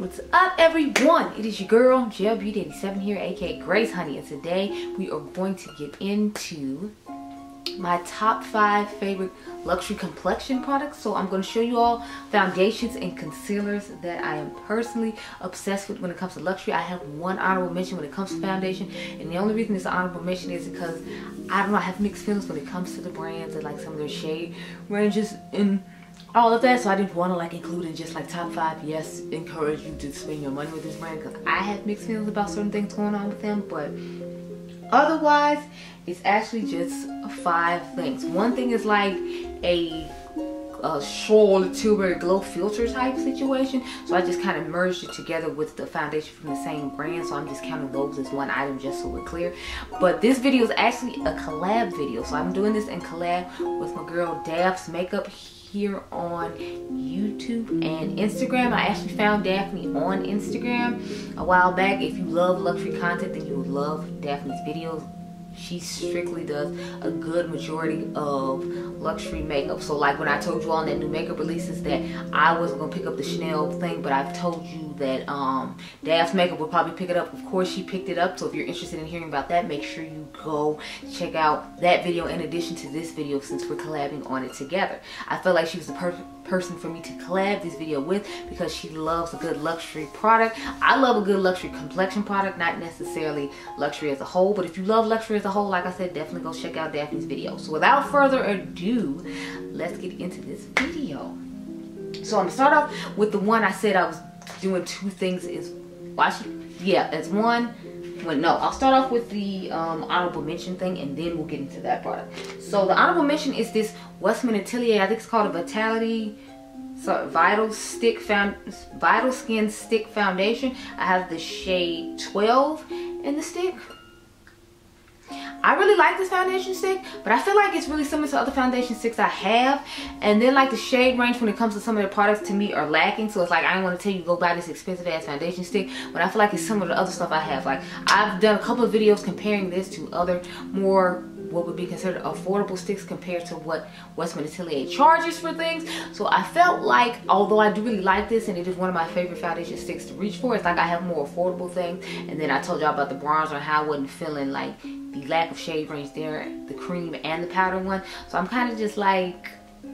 What's up, everyone? It is your girl Gelbeauty-QM here, aka Grace Honey, and today we are going to get into my top 5 favorite luxury complexion products. So I'm going to show you all foundations and concealers that I am personally obsessed with when it comes to luxury. I have one honorable mention when it comes to foundation, and the only reason it's an honorable mention is because I don't know, I have mixed feelings when it comes to the brands and like some of their shade ranges and all of that, so I didn't want to like include in just like top 5. Yes, encourage you to spend your money with this brand because I have mixed feelings about certain things going on with them, but otherwise it's actually just 5 things. One thing is like a Charlotte Tilbury glow filter type situation, so I just kind of merged it together with the foundation from the same brand, so I'm just counting those as one item just so we're clear. But this video is actually a collab video, so I'm doing this in collab with my girl Daps Makeup here on YouTube and Instagram. I actually found Daphne on Instagram a while back. If you love luxury content, then you will love Daphne's videos. She strictly does a good majority of luxury makeup. So like when I told you all in that new makeup releases that I wasn't gonna pick up the Chanel thing, but I've told you that Daph's Makeup will probably pick it up. Of course she picked it up, so if you're interested in hearing about that, make sure you go check out that video in addition to this video since we're collabing on it together. I felt like she was the perfect person for me to collab this video with because she loves a good luxury product. I love a good luxury complexion product, not necessarily luxury as a whole, but if you love luxury as a whole, like I said, definitely go check out Daphne's video. So without further ado, let's get into this video. So I'm gonna start off with the one I said I was doing 2 things is it's one. Well, no, I'll start off with the honorable mention thing and then we'll get into that product. So the honorable mention is this Westman Atelier, I think it's called a Vital Skin Stick Foundation. I have the shade 12 in the stick. I really like this foundation stick, but I feel like it's really similar to other foundation sticks I have. And then like the shade range when it comes to some of the products to me are lacking. So it's like I don't want to tell you go buy this expensive ass foundation stick, but I feel like it's similar to other stuff I have. Like I've done a couple of videos comparing this to other more what would be considered affordable sticks compared to what Westman Atelier charges for things. So I felt like, although I do really like this and it is one of my favorite foundation sticks to reach for, it's like I have more affordable things. And then I told y'all about the bronzer and how I wasn't feeling like the lack of shade range there, the cream and the powder one. So I'm kind of just like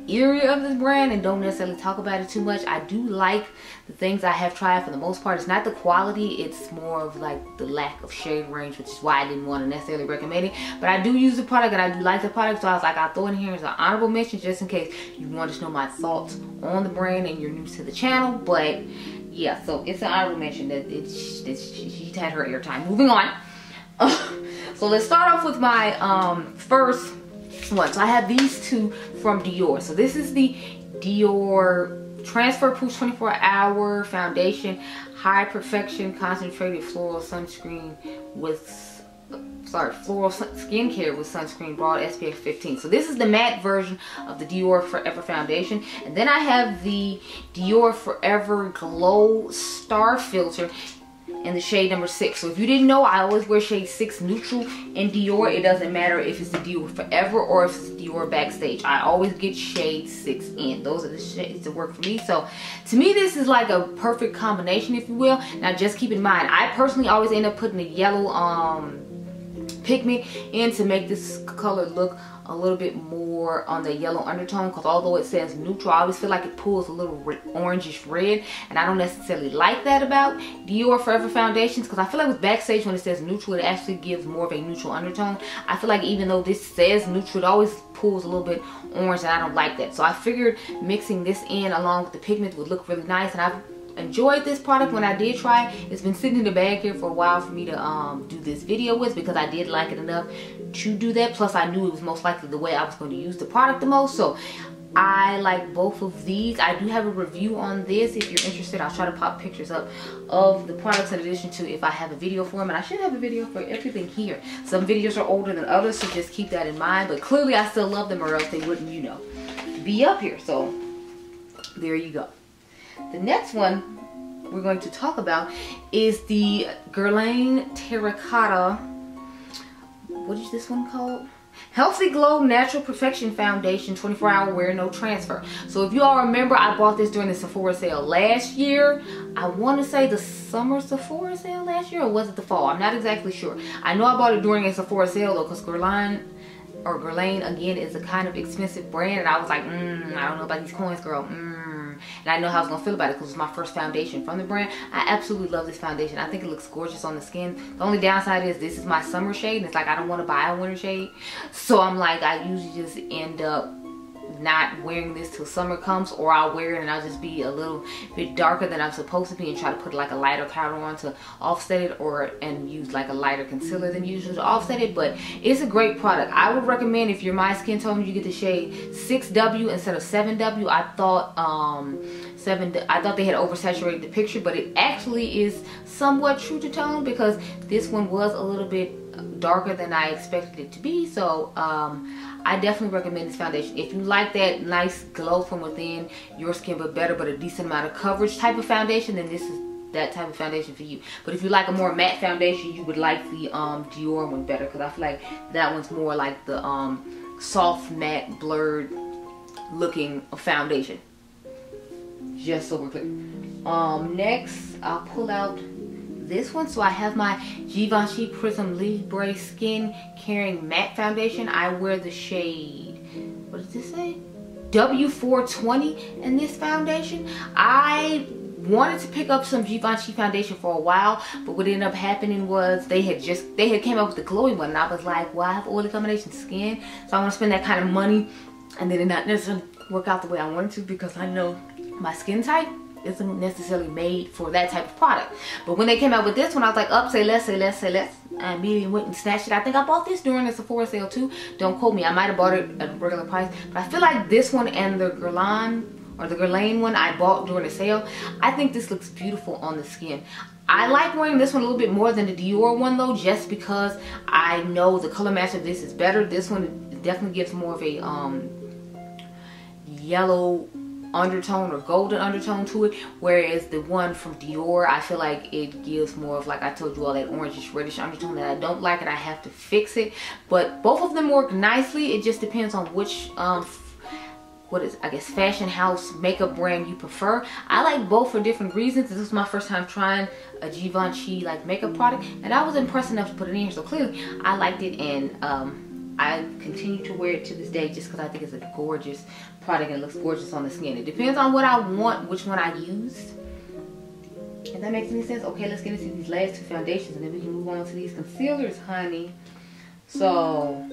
eerie of this brand and don't necessarily talk about it too much. I do like the things I have tried for the most part. It's not the quality, it's more of like the lack of shade range, which is why I didn't want to necessarily recommend it. But I do use the product and I do like the product, so I was like, I'll throw it in here as an honorable mention just in case you want to know my thoughts on the brand and you're new to the channel. But yeah, so it's an honorable mention that she had her airtime. Moving on. So let's start off with my first one. So I have these 2 from Dior. So this is the Dior Transfer Proof 24-Hour Foundation High Perfection Concentrated Floral Sunscreen with floral skincare with sunscreen, broad SPF 15. So this is the matte version of the Dior Forever Foundation. And then I have the Dior Forever Glow Star Filter in the shade number 6. So if you didn't know, I always wear shade 6 neutral in Dior. It doesn't matter if it's the Dior Forever or if it's Dior Backstage. I always get shade 6 in. Those are the shades that work for me. So to me, this is like a perfect combination, if you will. Now just keep in mind, I personally always end up putting a yellow pigment in to make this color look a little bit more on the yellow undertone, because although it says neutral, I always feel like it pulls a little orangish red, and I don't necessarily like that about Dior Forever foundations, because I feel like with Backstage when it says neutral, it actually gives more of a neutral undertone. I feel like even though this says neutral, it always pulls a little bit orange, and I don't like that. So I figured mixing this in along with the pigment would look really nice, and I've enjoyed this product when I did try it. It's been sitting in the bag here for a while for me to do this video with, because I did like it enough to do that. Plus I knew it was most likely the way I was going to use the product the most. So I like both of these. I do have a review on this. If you're interested, I'll try to pop pictures up of the products in addition to if I have a video for them. And I should have a video for everything here. Some videos are older than others, so just keep that in mind. But clearly I still love them, or else they wouldn't, you know, be up here. So there you go. The next one we're going to talk about is the Guerlain Terracotta. What is this one called? Healthy Glow Natural Perfection Foundation, 24-hour wear, no transfer. So if you all remember, I bought this during the Sephora sale last year. I want to say the summer Sephora sale last year, or was it the fall? I'm not exactly sure. I know I bought it during a Sephora sale though, because Guerlain again is a kind of expensive brand, and I was like, I don't know about these coins, girl. And I know how I was gonna feel about it because it's my first foundation from the brand. I absolutely love this foundation. I think it looks gorgeous on the skin. The only downside is this is my summer shade, and it's like I don't want to buy a winter shade. So I'm like, I usually just end up not wearing this till summer comes, or I'll wear it and I'll just be a little bit darker than I'm supposed to be and try to put like a lighter powder on to offset it, and use like a lighter concealer than usual to offset it. But it's a great product. I would recommend, if you're my skin tone, you get the shade 6W instead of 7W. I thought they had oversaturated the picture, but it actually is somewhat true to tone, because this one was a little bit darker than I expected it to be. So I definitely recommend this foundation. If you like that nice glow from within your skin, but better, but a decent amount of coverage type of foundation, then this is that type of foundation for you. But if you like a more matte foundation, you would like the Dior one better, because I feel like that one's more like the soft matte blurred looking foundation. Just so we're clear. Next, I'll pull out this one. So I have my Givenchy Prism Libre Skin Caring Matte Foundation. I wear the shade, what does this say? W420 in this foundation. I wanted to pick up some Givenchy foundation for a while, but what ended up happening was they had came up with the glowing one, and I was like, well, I have oily combination skin, so I want to spend that kind of money, and then it not necessarily work out the way I wanted to, because I know my skin type isn't necessarily made for that type of product. But when they came out with this one, I was like, say less. I immediately went and snatched it. I think I bought this during the Sephora sale too. Don't quote me. I might have bought it at a regular price, but I feel like this one and the Guerlain one I bought during the sale. I think this looks beautiful on the skin. I like wearing this one a little bit more than the Dior one though, just because I know the color match of this is better. This one definitely gives more of a yellow undertone or golden undertone to it, whereas the one from Dior, I feel like it gives more of, like I told you all, that orangish reddish undertone that I don't like, and I have to fix it. But both of them work nicely. It just depends on which I guess fashion house makeup brand you prefer. I like both for different reasons. This was my first time trying a Givenchy like makeup product, and I was impressed enough to put it in here, so clearly I liked it, and I continue to wear it to this day just because I think it's a gorgeous product and it looks gorgeous on the skin. It depends on what I want, which one I used. If that makes any sense. Okay, let's get into these last two foundations and then we can move on to these concealers, honey. So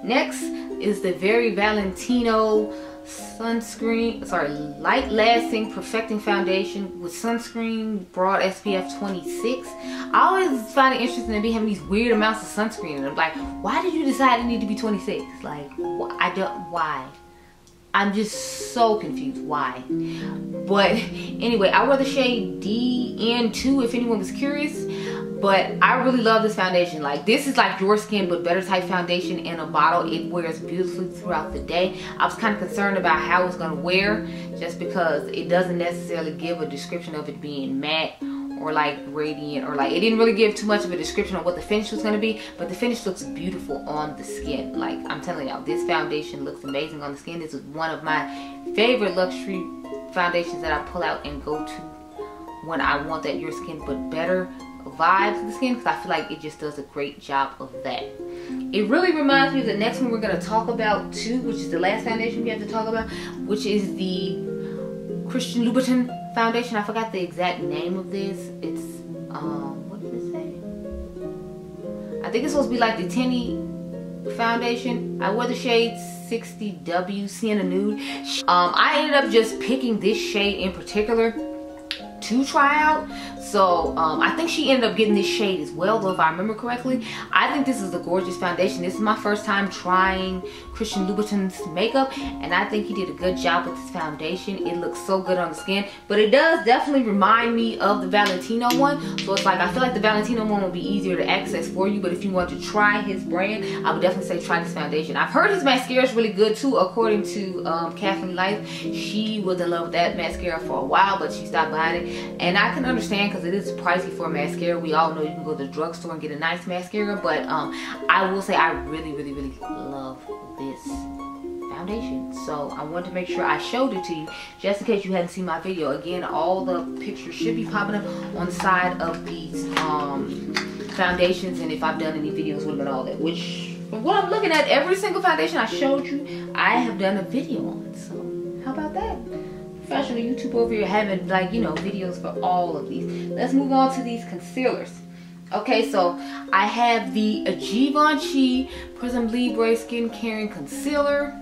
next is the Very Valentino light lasting perfecting foundation with sunscreen, broad SPF 26. I always find it interesting to be having these weird amounts of sunscreen, and I'm like, why did you decide it need to be 26? Like, why? I'm just so confused why. But anyway, I wear the shade DN2 if anyone was curious. But I really love this foundation. Like, this is like your skin but better type foundation in a bottle. It wears beautifully throughout the day. I was kind of concerned about how it's gonna wear, just because it doesn't necessarily give a description of it being matte or like radiant, or like it didn't really give too much of a description of what the finish was going to be, but the finish looks beautiful on the skin. Like, I'm telling y'all, this foundation looks amazing on the skin. This is one of my favorite luxury foundations that I pull out and go to when I want that your skin but better vibe to the skin, because I feel like it just does a great job of that. It really reminds me of the next one we're going to talk about too, which is the last foundation we have to talk about, which is the Christian Louboutin foundation. I forgot the exact name of this. It's what does it say? I think it's supposed to be like the tinny foundation. I wore the shade 60W Sienna Nude. I ended up just picking this shade in particular to try out. So I think she ended up getting this shade as well, though, if I remember correctly. I think this is a gorgeous foundation. This is my first time trying Christian Louboutin's makeup, and I think he did a good job with this foundation. It looks so good on the skin, but it does definitely remind me of the Valentino one. So it's like, I feel like the Valentino one will be easier to access for you, but if you want to try his brand, I would definitely say try this foundation. I've heard his mascara is really good too, according to Kathleen Life. She was in love with that mascara for a while, but she stopped buying it, and I can understand, because it is pricey for a mascara. We all know you can go to the drugstore and get a nice mascara, but I will say I really love this foundation. So I wanted to make sure I showed it to you just in case you hadn't seen my video. Again, all the pictures should be popping up on the side of these foundations, and if I've done any videos with them and all that, which from what I'm looking at, every single foundation I showed you, I have done a video on. So how about that? Professional YouTube over here having, like, you know, videos for all of these. Let's move on to these concealers. Okay, so I have the Givenchy Prism Libre Skin Caring Concealer,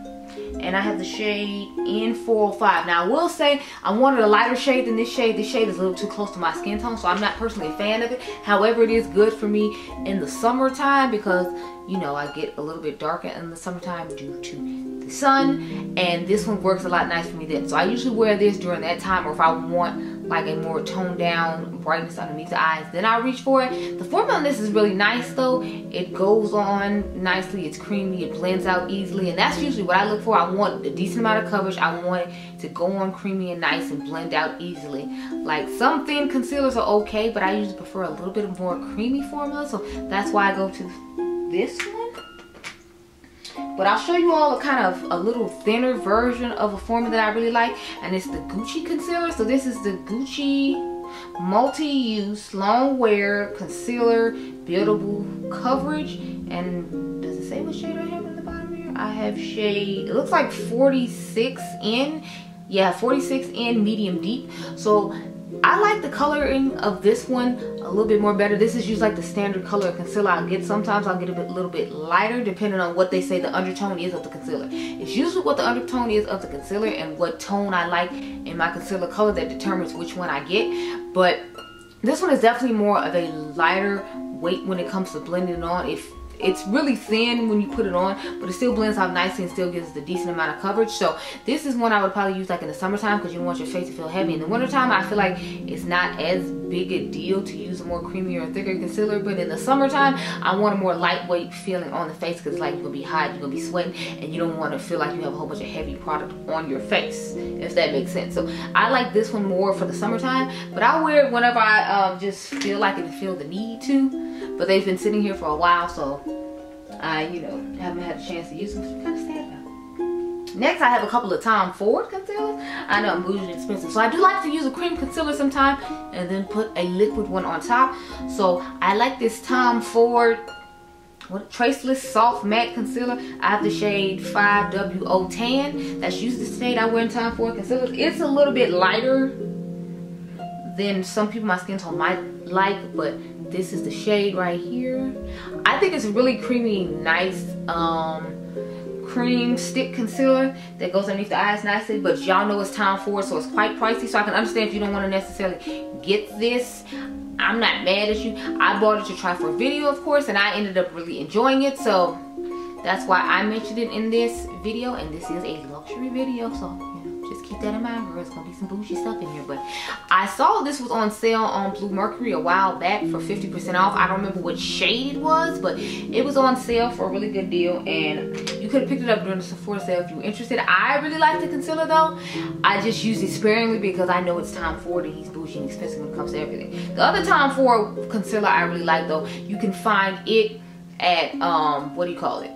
and I have the shade N405. Now I will say I wanted a lighter shade than this shade. This shade is a little too close to my skin tone, so I'm not personally a fan of it. However, it is good for me in the summertime because, you know, I get a little bit darker in the summertime due to the sun, and this one works a lot nice for me then. So I usually wear this during that time, or if I want like a more toned down brightness underneath the eyes, then I'll reach for it. The formula on this is really nice though. It goes on nicely, it's creamy, it blends out easily, and that's usually what I look for. I want a decent amount of coverage. I want it to go on creamy and nice and blend out easily. Like some thin concealers are okay, but I usually prefer a little bit more creamy formula, so that's why I go to this one. But I'll show you all a kind of a little thinner version of a formula that I really like, and it's the Gucci concealer. So this is the Gucci multi-use long wear concealer, buildable coverage. And does it say what shade I have in the bottom here? I have shade, it looks like 46N. Yeah, 46N medium deep. So I like the coloring of this one a little bit more better. This is usually like the standard color of concealer I get. Sometimes I'll get a little bit lighter depending on what they say the undertone is of the concealer. It's usually what the undertone is of the concealer and what tone I like in my concealer color that determines which one I get. But this one is definitely more of a lighter weight when it comes to blending it on. It's really thin when you put it on, but it still blends out nicely and still gives the decent amount of coverage. So this is one I would probably use like in the summertime because you don't want your face to feel heavy. In the wintertime, I feel like it's not as big a deal to use a more creamier or thicker concealer, but in the summertime, I want a more lightweight feeling on the face because like you're gonna be hot, you're gonna be sweating, and you don't want to feel like you have a whole bunch of heavy product on your face, if that makes sense. So I like this one more for the summertime, but I wear it whenever I just feel like it and feel the need to. But they've been sitting here for a while, so I, you know, haven't had a chance to use them, which I'm kind of sad about. Next, I have a couple of Tom Ford concealers. I know I'm bougie and expensive, so I do like to use a cream concealer sometime and then put a liquid one on top. So I like this Tom Ford Traceless Soft Matte Concealer. I have the shade 5WO Tan. That's usually the shade I wear in Tom Ford concealers. It's a little bit lighter than some people my skin tone might like, but this is the shade right here. I think it's a really creamy, nice cream stick concealer that goes underneath the eyes nicely, but y'all know it's Tom Ford, so it's quite pricey, so I can understand if you don't want to necessarily get this. I'm not mad at you. I bought it to try for a video, of course, and I ended up really enjoying it, so that's why I mentioned it in this video, and this is a luxury video, so just keep that in mind, girl. There's gonna be some bougie stuff in here. But I saw this was on sale on Blue Mercury a while back for 50% off. I don't remember what shade it was, but it was on sale for a really good deal, and you could have picked it up during the Sephora sale if you were interested. I really like the concealer though. I just use it sparingly because I know it's Tom Ford and he's bougie and expensive when it comes to everything. The other Tom Ford concealer I really like though, you can find it at what do you call it?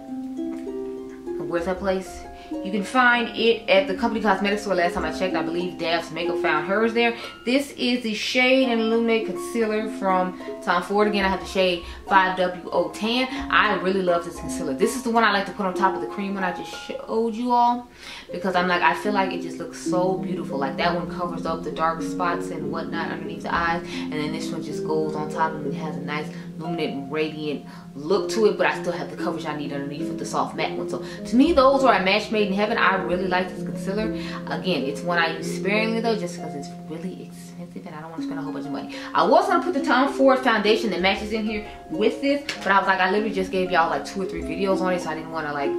Where's that place? You can find it at the Company Cosmetics store. Last time I checked, I believe Daps Makeup found hers there. This is the Shade and Illuminate Concealer from Tom Ford. Again, I have the shade 5WO Tan. I really love this concealer. This is the one I like to put on top of the cream one I just showed you all, because I'm like, I feel like it just looks so beautiful. Like that one covers up the dark spots and whatnot underneath the eyes, and then this one just goes on top and it has a nice luminant, radiant look to it, but I still have the coverage I need underneath with the soft matte one. So to me, those are a match made in heaven. I really like this concealer. Again, it's one I use sparingly though, just because it's really expensive and I don't want to spend a whole bunch of money. I was going to put the Tom Ford foundation that matches in here with this, but I was like, I literally just gave y'all like 2 or 3 videos on it, so I didn't want to like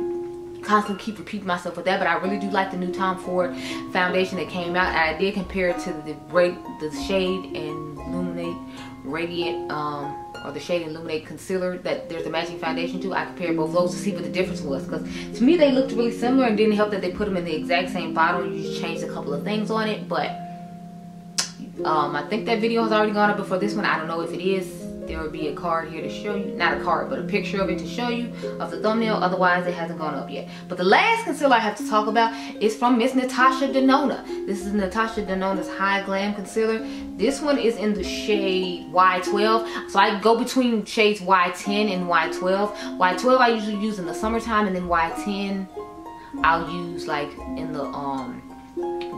constantly keep repeating myself with that. But I really do like the new Tom Ford foundation that came out, and I did compare it to the Shade and Illuminate Radiant or the Shade and Illuminate Concealer that there's a matching foundation to. I compared both of those to see what the difference was, because to me they looked really similar, and didn't help that they put them in the exact same bottle. You just changed a couple of things on it, but I think that video has already gone up before this one. I don't know if it is. There will be a card here to show you, not a card, but a picture of it to show you of the thumbnail. Otherwise, it hasn't gone up yet. But the last concealer I have to talk about is from Miss Natasha Denona. This is Natasha Denona's High Glam Concealer. This one is in the shade Y12. So I go between shades Y10 and Y12. Y12 I usually use in the summertime, and then Y10 I'll use like in the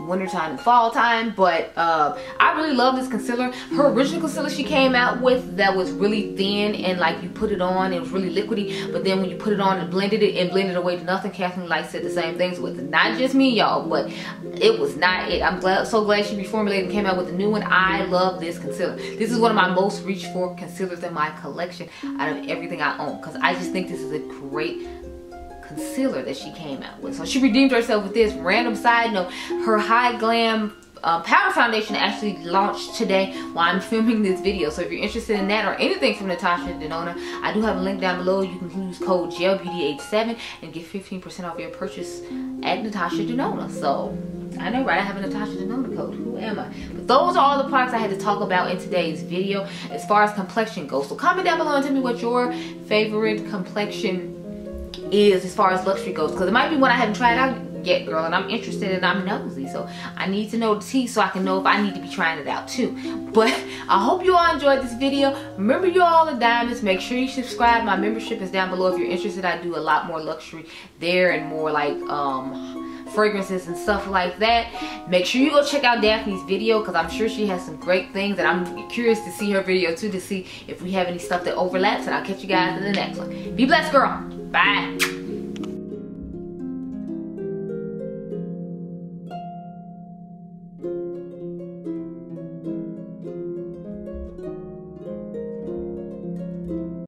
wintertime and fall time. But I really love this concealer. Her original concealer she came out with that was really thin, and like you put it on, it was really liquidy, but then when you put it on and blended away to nothing. Kathleen Light said the same things with it. Not just me, y'all, but it was not it. I'm so glad she reformulated and came out with a new one. I love this concealer. This is one of my most reached for concealers in my collection out of everything I own, because I just think this is a great concealer that she came out with. So she redeemed herself with this. Random side note, her High Glam powder foundation actually launched today while I'm filming this video. So if you're interested in that or anything from Natasha Denona, I do have a link down below. You can use code Gelbeauty87 and get 15% off your purchase at Natasha Denona. So I know, right? I have a Natasha Denona code. Who am I? But those are all the products I had to talk about in today's video as far as complexion goes. So comment down below and tell me what your favorite complexion is as far as luxury goes, because it might be one I haven't tried out yet, girl, and I'm interested and I'm nosy, so I need to know the tea so I can know if I need to be trying it out too. But I hope you all enjoyed this video. Remember, you all are diamonds. Make sure you subscribe. My membership is down below if you're interested. I do a lot more luxury there and more like fragrances and stuff like that. Make sure you go check out Daphne's video, because I'm sure she has some great things, and I'm curious to see her video too, to see if we have any stuff that overlaps. And I'll catch you guys in the next one. Be blessed, girl. Bye.